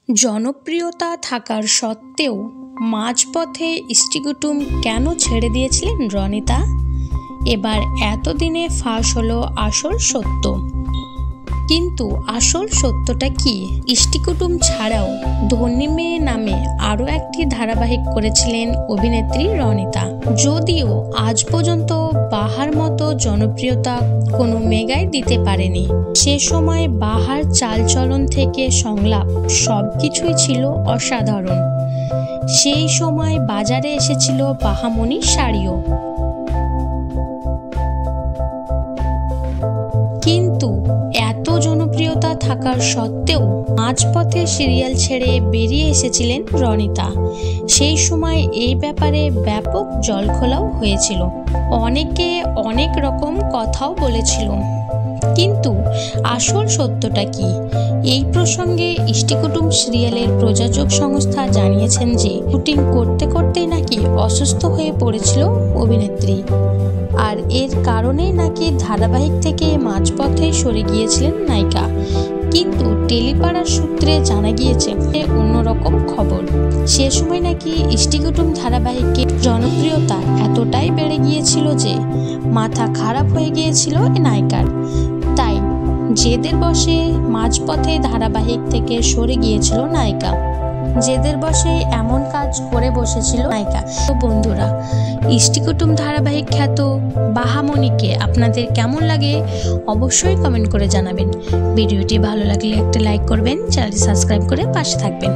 জনপ্রিয়তা থাকার সত্ত্বেও মাঝপথে ইষ্টিকুটুম কেন ছেড়ে দিয়েছিলেন রনিতা? এবার এতদিনে ফাঁস হলো আসল সত্য। কিন্তু আসল সত্যটা কি? ইষ্টিকুটুম ছাড়াও ধনী মেয়ে নামে আরও একটি ধারাবাহিক করেছিলেন অভিনেত্রী রনিতা। যদিও আজ পর্যন্ত বাহার মতো জনপ্রিয়তা কোনো মেগাই দিতে পারেনি। সে সময় বাহার চালচলন থেকে সংলাপ সবকিছুই ছিল অসাধারণ। সেই সময় বাজারে এসেছিল বাহামণি শাড়িও। কিন্তু এত জনপ্রিয়তা থাকার সত্ত্বেও মাঝপথে সিরিয়াল ছেড়ে বেরিয়ে এসেছিলেন রনিতা। সেই সময় এই ব্যাপারে ব্যাপক জলঘোলাও হয়েছিল, অনেকে অনেক রকম কথাও বলেছিল। কিন্তু আসল সত্যটা কি? এই প্রসঙ্গে ইষ্টিকুটুম সিরিয়ালের প্রযোজক সংস্থা জানিয়েছেন যে শুটিং করতে করতেই নাকি অসুস্থ হয়ে পড়েছিল অভিনেত্রী, আর এর কারণেই নাকি ধারাবাহিক থেকে মাঝপথে সরে গিয়েছিলেন নায়িকা। কিন্তু টেলিপাড়ার সূত্রে জানা গিয়েছে অন্যরকম খবর। সে সময় নাকি ইষ্টিকুটুম ধারাবাহিকের জনপ্রিয়তা এতটাই বেড়ে গিয়েছিল যে মাথা খারাপ হয়ে গিয়েছিল নায়িকার। তাই জেদের বশে মাঝপথে ধারাবাহিক থেকে সরে গিয়েছিল নায়িকা। জেদের বশে এমন কাজ করে বসেছিল নায়িকা। তো বন্ধুরা, ইষ্টিকুটুম ধারাবাহিক খ্যাত বাহামণিকে আপনাদের কেমন লাগে অবশ্যই কমেন্ট করে জানাবেন। ভিডিওটি ভালো লাগলে একটা লাইক করবেন, চ্যানেলটি সাবস্ক্রাইব করে পাশে থাকবেন।